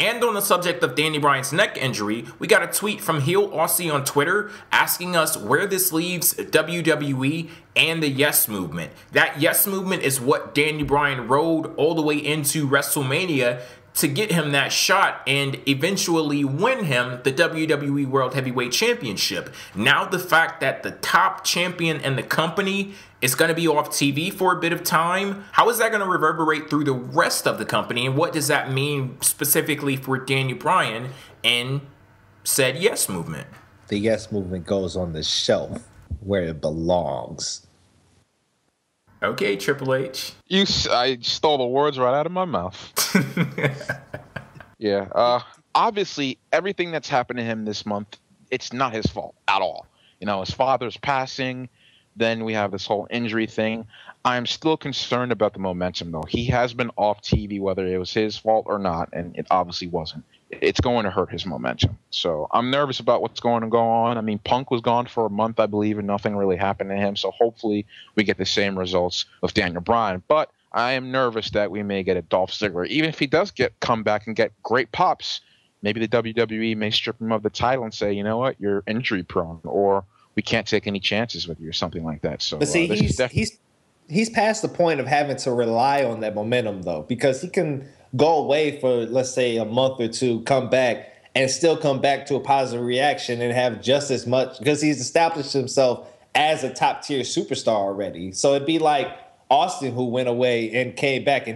And on the subject of Danny Bryan's neck injury, we got a tweet from Heel Aussie on Twitter asking us where this leaves WWE and the Yes Movement. That Yes Movement is what Danny Bryan rode all the way into WrestleMania to get him that shot and eventually win him the WWE World Heavyweight Championship. Now the fact that the top champion in the company is going to be off TV for a bit of time, how is that going to reverberate through the rest of the company, and what does that mean specifically for Daniel Bryan and said Yes Movement? The Yes Movement goes on the shelf where it belongs. Okay, Triple H. I stole the words right out of my mouth. Yeah. Obviously, everything that's happened to him this month, it's not his fault at all. You know, his father's passing. Then we have this whole injury thing. I'm still concerned about the momentum, though. He has been off TV, whether it was his fault or not, and it obviously wasn't. It's going to hurt his momentum. So I'm nervous about what's going to go on. I mean, Punk was gone for a month, I believe, and nothing really happened to him. So hopefully we get the same results with Daniel Bryan. But I am nervous that we may get a Dolph Ziggler. Even if he does come back and get great pops, maybe the WWE may strip him of the title and say, you know what, you're injury prone, or we can't take any chances with you, or something like that. So, but see, he's past the point of having to rely on that momentum, though, because he can go away for, let's say, a month or two, come back, and still come back to a positive reaction and have just as much, because he's established himself as a top-tier superstar already. So it'd be like Austin, who went away and came back,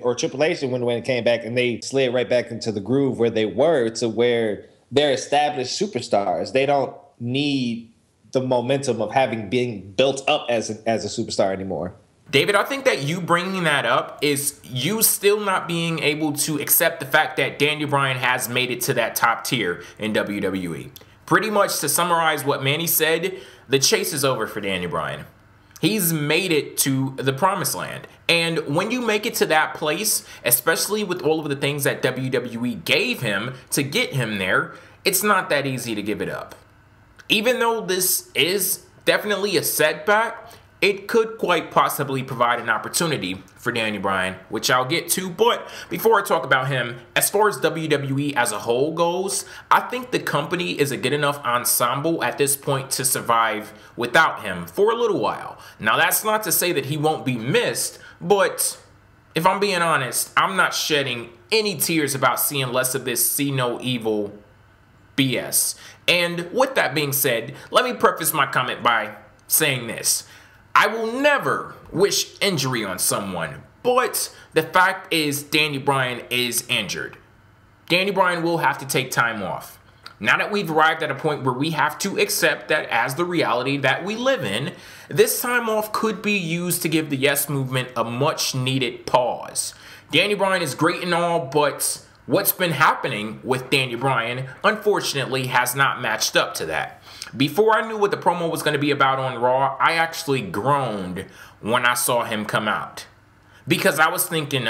or Triple H went away and came back, and they slid right back into the groove where they were, to where they're established superstars. They don't need the momentum of being built up as a superstar anymore. David, I think that you bringing that up is you still not being able to accept the fact that Daniel Bryan has made it to that top tier in WWE. Pretty much, to summarize what Manny said, the chase is over for Daniel Bryan. He's made it to the promised land. And when you make it to that place, especially with all of the things that WWE gave him to get him there, it's not that easy to give it up. Even though this is definitely a setback, it could quite possibly provide an opportunity for Daniel Bryan, which I'll get to. But before I talk about him, as far as WWE as a whole goes, I think the company is a good enough ensemble at this point to survive without him for a little while. Now, that's not to say that he won't be missed, but if I'm being honest, I'm not shedding any tears about seeing less of this see no evil BS. And with that being said, let me preface my comment by saying this. I will never wish injury on someone, but the fact is Daniel Bryan is injured. Daniel Bryan will have to take time off. Now that we've arrived at a point where we have to accept that as the reality that we live in, this time off could be used to give the Yes Movement a much needed pause. Daniel Bryan is great and all, but what's been happening with Daniel Bryan, unfortunately, has not matched up to that. Before I knew what the promo was going to be about on Raw, I actually groaned when I saw him come out. Because I was thinking,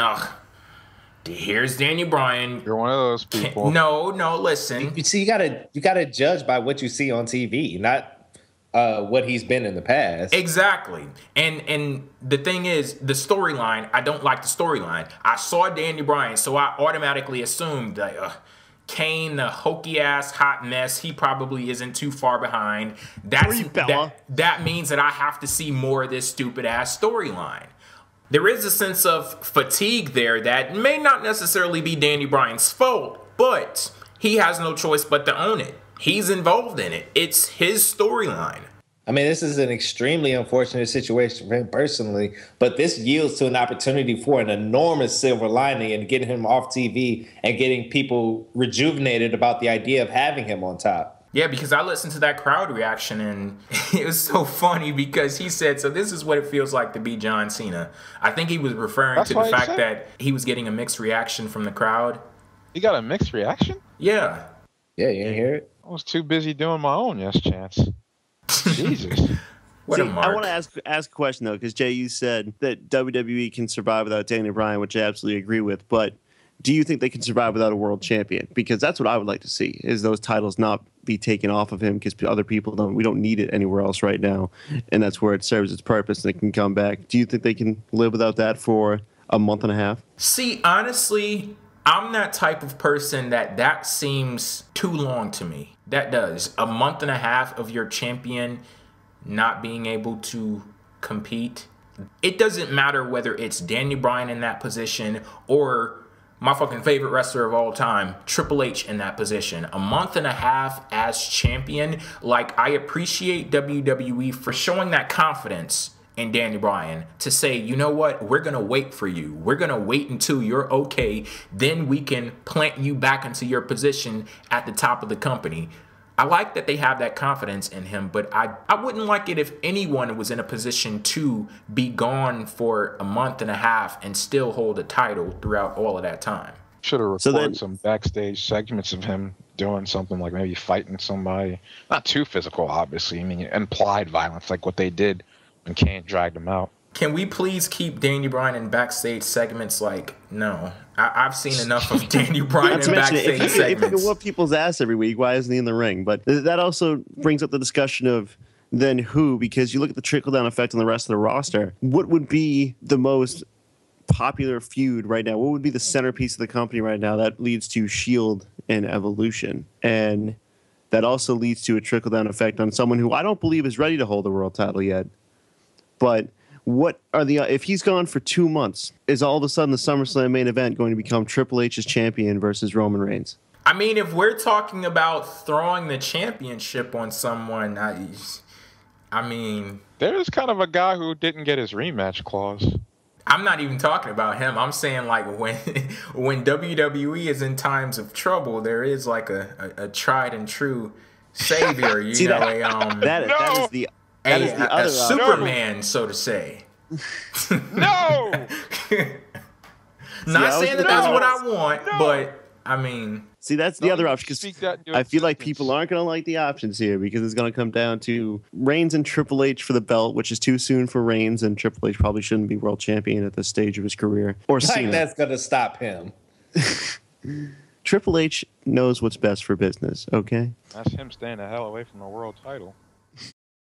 here's Daniel Bryan. You're one of those people. No, listen. You see, you gotta judge by what you see on TV, not what he's been in the past. Exactly. And the thing is, the storyline, I don't like the storyline. I saw Daniel Bryan, so I automatically assumed that Kane, the hokey-ass hot mess, he probably isn't too far behind. That means that I have to see more of this stupid-ass storyline. There is a sense of fatigue there that may not necessarily be Daniel Bryan's fault, but he has no choice but to own it. He's involved in it. It's his storyline. I mean, this is an extremely unfortunate situation for him personally, but this yields to an opportunity for an enormous silver lining and getting him off TV and getting people rejuvenated about the idea of having him on top. Yeah, because I listened to that crowd reaction, and it was so funny because he said, so this is what it feels like to be John Cena. I think he was referring to the fact that he was getting a mixed reaction from the crowd. He got a mixed reaction? Yeah. Yeah, you didn't hear it? I was too busy doing my own Yes Chance. Jesus. What a mark. I want to ask a question, though, because, Jay, you said that WWE can survive without Daniel Bryan, which I absolutely agree with. But do you think they can survive without a world champion? Because that's what I would like to see, is those titles not be taken off of him because other people we don't need it anywhere else right now. And that's where it serves its purpose and it can come back. Do you think they can live without that for a month and a half? See, honestly, I'm that type of person that seems too long to me. That does. A month and a half of your champion not being able to compete. It doesn't matter whether it's Daniel Bryan in that position or my fucking favorite wrestler of all time, Triple H, in that position. A month and a half as champion. Like, I appreciate WWE for showing that confidence in Daniel Bryan to say, you know what, we're going to wait for you. We're going to wait until you're okay. Then we can plant you back into your position at the top of the company. I like that they have that confidence in him, but I wouldn't like it if anyone was in a position to be gone for a month and a half and still hold a title throughout all of that time. Should have recorded some backstage segments of him doing something like maybe fighting somebody. Not too physical, obviously. I mean, implied violence, like what they did when Kane dragged him out. Can we please keep Daniel Bryan in backstage segments? Like, no. I've seen enough of Daniel Bryan in backstage segments. If he can whoop people's ass every week, why isn't he in the ring? But that also brings up the discussion of then who, because you look at the trickle-down effect on the rest of the roster. What would be the most popular feud right now? What would be the centerpiece of the company right now that leads to Shield and Evolution? And that also leads to a trickle-down effect on someone who I don't believe is ready to hold the world title yet. But what are if he's gone for 2 months, is all of a sudden the SummerSlam main event going to become Triple H's champion versus Roman Reigns? I mean, if we're talking about throwing the championship on someone, I mean... There's kind of a guy who didn't get his rematch clause. I'm not even talking about him. I'm saying, like, when WWE is in times of trouble, there is, like, a tried and true savior, you know, that is the other Superman, so to say. No! Not saying that's what I want, but I mean... See, that's the other option, because I feel like people aren't going to like the options here, because it's going to come down to Reigns and Triple H for the belt, which is too soon for Reigns, and Triple H probably shouldn't be world champion at this stage of his career. Or Cena. That's going to stop him. Triple H knows what's best for business, okay? That's him staying the hell away from the world title.